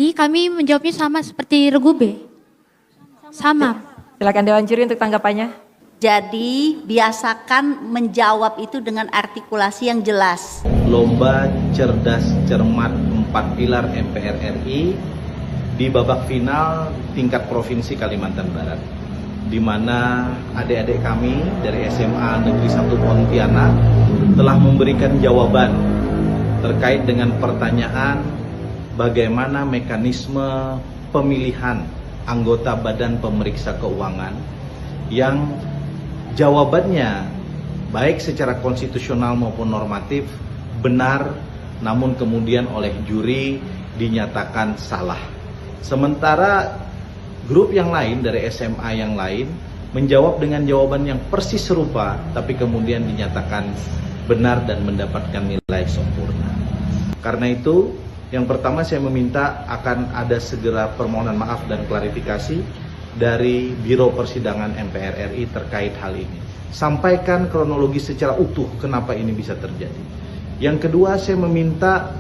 Jadi kami menjawabnya sama seperti Regu B. Sama. Silakan Dewan Juri untuk tanggapannya. Jadi biasakan menjawab itu dengan artikulasi yang jelas. Lomba cerdas cermat 4 pilar MPR RI di babak final tingkat provinsi Kalimantan Barat, di mana adik-adik kami dari SMA Negeri 1 Pontianak telah memberikan jawaban terkait dengan pertanyaan bagaimana mekanisme pemilihan anggota Badan Pemeriksa Keuangan yang jawabannya baik secara konstitusional maupun normatif benar, namun kemudian oleh juri dinyatakan salah. Sementara grup yang lain dari SMA yang lain menjawab dengan jawaban yang persis serupa, tapi kemudian dinyatakan benar dan mendapatkan nilai sempurna. Karena itu, yang pertama saya meminta akan ada segera permohonan maaf dan klarifikasi dari Biro Persidangan MPR RI terkait hal ini. Sampaikan kronologi secara utuh kenapa ini bisa terjadi. Yang kedua, saya meminta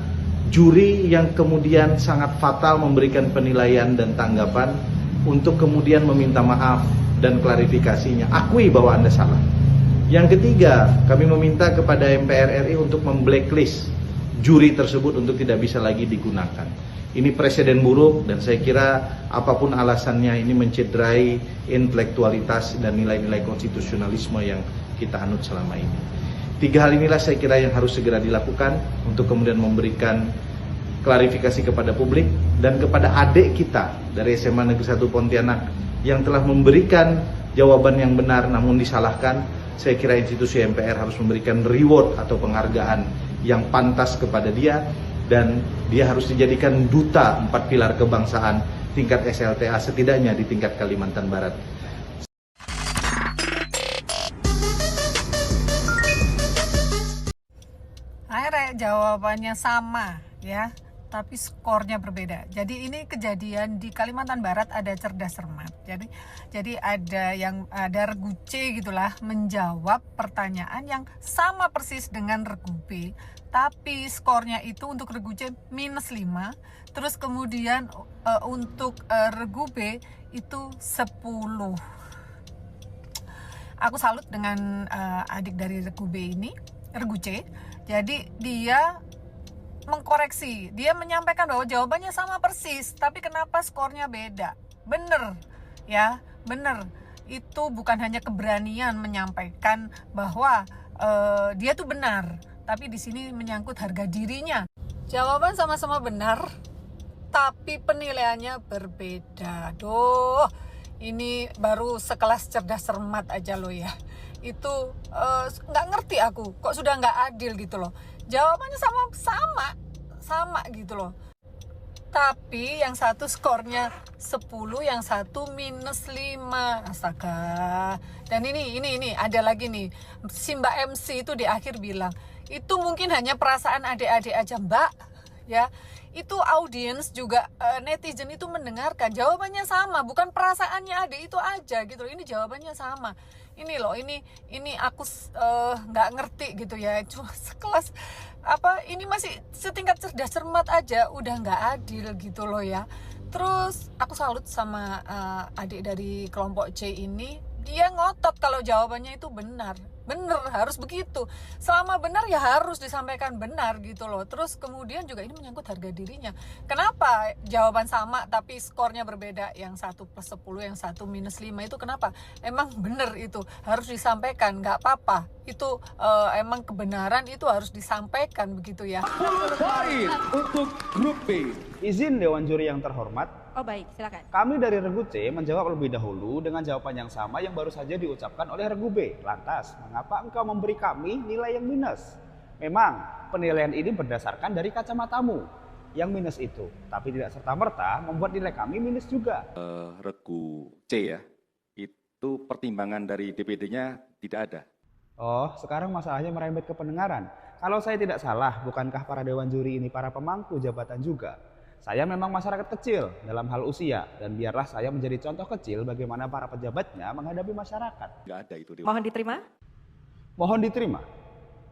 juri yang kemudian sangat fatal memberikan penilaian dan tanggapan untuk kemudian meminta maaf dan klarifikasinya. Akui bahwa Anda salah. Yang ketiga, kami meminta kepada MPR RI untuk memblacklist juri tersebut untuk tidak bisa lagi digunakan. Ini presiden buruk dan saya kira apapun alasannya ini mencederai intelektualitas dan nilai-nilai konstitusionalisme yang kita anut selama ini. 3 hal inilah saya kira yang harus segera dilakukan untuk kemudian memberikan klarifikasi kepada publik dan kepada adik kita dari SMA Negeri 1 Pontianak yang telah memberikan jawaban yang benar namun disalahkan. Saya kira institusi MPR harus memberikan reward atau penghargaan yang pantas kepada dia dan dia harus dijadikan duta 4 pilar kebangsaan tingkat SLTA setidaknya di tingkat Kalimantan Barat. Akhirnya jawabannya sama ya, tapi skornya berbeda. Jadi ini kejadian di Kalimantan Barat ada cerdas cermat. Jadi ada Regu C gitulah menjawab pertanyaan yang sama persis dengan Regu B, tapi skornya itu untuk Regu C -5, terus kemudian untuk Regu B itu 10. Aku salut dengan adik dari Regu B ini, Regu C. Jadi dia mengkoreksi, dia menyampaikan bahwa jawabannya sama persis, tapi kenapa skornya beda? Bener, ya, bener. Itu bukan hanya keberanian menyampaikan bahwa dia tuh benar, tapi di sini menyangkut harga dirinya. Jawaban sama-sama benar, tapi penilaiannya berbeda. Duh, ini baru sekelas cerdas cermat aja loh ya. Itu nggak ngerti aku, kok sudah nggak adil gitu loh. Jawabannya sama gitu loh. Tapi yang satu skornya 10, yang satu -5. Astaga. Dan ini ada lagi nih. Si Mbak MC itu di akhir bilang, itu mungkin hanya perasaan adik-adik aja, Mbak. Ya. Itu audiens juga netizen itu mendengarkan. Jawabannya sama, bukan perasaannya adik itu aja gitu loh. Ini jawabannya sama. Ini loh, ini aku nggak ngerti gitu ya. Cuma sekelas ini masih setingkat cerdas cermat aja udah nggak adil gitu loh ya. Terus aku salut sama adik dari kelompok C ini, dia ngotot kalau jawabannya itu benar harus begitu. Selama benar ya harus disampaikan benar gitu loh. Terus kemudian juga ini menyangkut harga dirinya. Kenapa jawaban sama tapi skornya berbeda? Yang satu +10, yang satu -5 itu kenapa? Emang benar itu harus disampaikan, nggak apa-apa. Itu emang kebenaran itu harus disampaikan begitu ya. Baik, untuk grup B. Izin Dewan Juri yang terhormat. Oh baik, silakan. Kami dari Regu C menjawab lebih dahulu dengan jawaban yang sama yang baru saja diucapkan oleh Regu B. Lantas, mengapa engkau memberi kami nilai yang minus? Memang, penilaian ini berdasarkan dari kacamatamu yang minus itu. Tapi tidak serta-merta membuat nilai kami minus juga. Regu C ya, itu pertimbangan dari DPD-nya tidak ada. Oh, sekarang masalahnya merembet ke pendengaran. Kalau saya tidak salah, bukankah para Dewan Juri ini para pemangku jabatan juga? Saya memang masyarakat kecil dalam hal usia, dan biarlah saya menjadi contoh kecil bagaimana para pejabatnya menghadapi masyarakat. Nggak ada itu. Mohon diterima. Mohon diterima.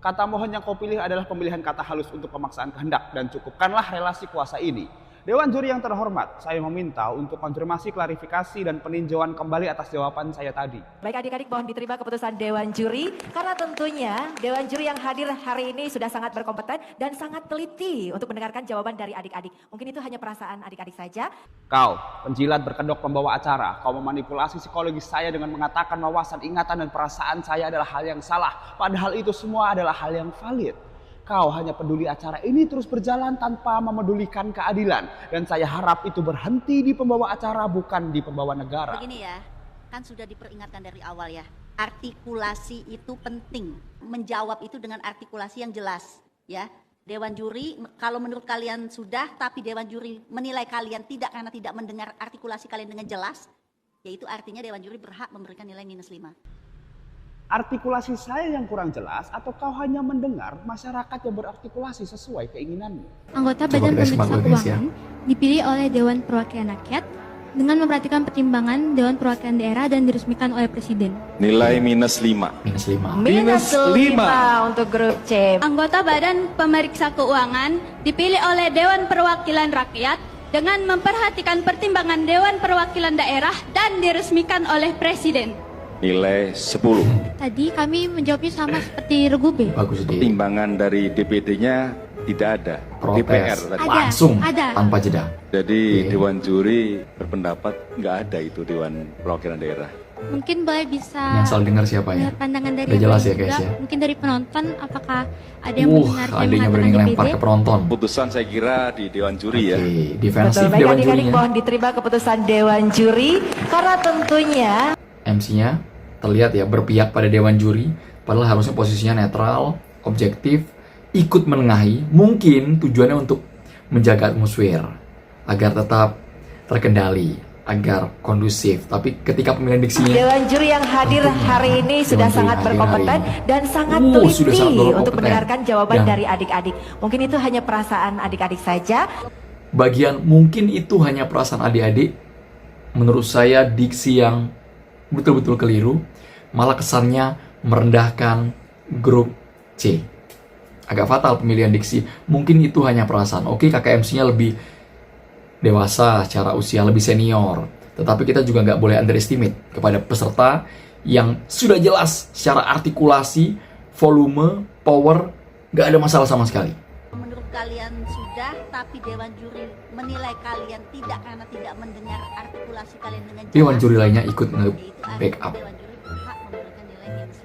Kata mohon yang kau pilih adalah pemilihan kata halus untuk pemaksaan kehendak, dan cukupkanlah relasi kuasa ini Dewan juri yang terhormat, saya meminta untuk konfirmasi, klarifikasi, dan peninjauan kembali atas jawaban saya tadi. Baik adik-adik, mohon diterima keputusan Dewan Juri. Karena tentunya Dewan Juri yang hadir hari ini sudah sangat berkompeten dan sangat teliti untuk mendengarkan jawaban dari adik-adik. Mungkin itu hanya perasaan adik-adik saja. Kau, penjilat berkedok pembawa acara, kau memanipulasi psikologis saya dengan mengatakan wawasan, ingatan, dan perasaan saya adalah hal yang salah. Padahal itu semua adalah hal yang valid. Kau hanya peduli acara ini terus berjalan tanpa memedulikan keadilan. Dan saya harap itu berhenti di pembawa acara, bukan di pembawa negara. Begini ya, kan sudah diperingatkan dari awal ya. Artikulasi itu penting. Menjawab itu dengan artikulasi yang jelas ya. Dewan juri, kalau menurut kalian sudah, tapi Dewan juri menilai kalian tidak karena tidak mendengar artikulasi kalian dengan jelas, yaitu artinya Dewan juri berhak memberikan nilai -5. Artikulasi saya yang kurang jelas atau kau hanya mendengar masyarakat yang berartikulasi sesuai keinginanmu? Anggota Badan Pemeriksa Keuangan dipilih oleh Dewan Perwakilan Rakyat dengan memperhatikan pertimbangan Dewan Perwakilan Daerah dan diresmikan oleh Presiden. Nilai -5. -5 untuk grup C. Anggota Badan Pemeriksa Keuangan dipilih oleh Dewan Perwakilan Rakyat dengan memperhatikan pertimbangan Dewan Perwakilan Daerah dan diresmikan oleh Presiden. Nilai 10. Tadi kami menjawabnya sama seperti Regu B. Bagus deh. Pertimbangan dari DPD-nya tidak ada. Protes. DPR tadi. Ada, Langsung ada. tanpa jeda. Jadi Oke. Dewan Juri berpendapat nggak ada itu Dewan Perwakilan Daerah. Mungkin boleh bisa Yang salah dengar siapa ya? melihat pandangan dari Udah jelas yang ya, lain guys, juga. ya? Mungkin dari penonton, apakah ada yang mendengar yang adanya mengatakan berani ngelempar DPD? ke penonton. Putusan saya kira di Dewan Juri ya. Oke, defensif Betul, baik Dewan adik-adik, jurinya. mohon diterima keputusan Dewan Juri. Karena tentunya MC-nya terlihat ya berpihak pada Dewan Juri, padahal harusnya posisinya netral, objektif, ikut menengahi. Mungkin tujuannya untuk menjaga atmosfer agar tetap terkendali, agar kondusif. Tapi ketika pemilihan diksinya, Dewan Juri yang hadir hari ini sudah Dewan Juri sangat hadir berkompeten hari ini. dan sangat Sudah teliti sangat berkompeten. untuk mendengarkan jawaban Dan dari adik-adik. Mungkin itu hanya perasaan adik-adik saja. bagian mungkin itu hanya perasaan adik-adik. Menurut saya diksi yang betul-betul keliru, malah kesannya merendahkan grup C. Agak fatal pemilihan diksi. Mungkin itu hanya perasaan. Oke, KKMC-nya lebih dewasa secara usia, lebih senior. Tetapi kita juga nggak boleh underestimate kepada peserta yang sudah jelas secara artikulasi, volume, power, nggak ada masalah sama sekali. Menurut kalian sudah, tapi Dewan juri menilai kalian tidak karena tidak mendengar artikulasi kalian dengan jelas. Dewan juri lainnya ikut Yaitu nge-backup. Dewan juri berhak memberikan nilai -5.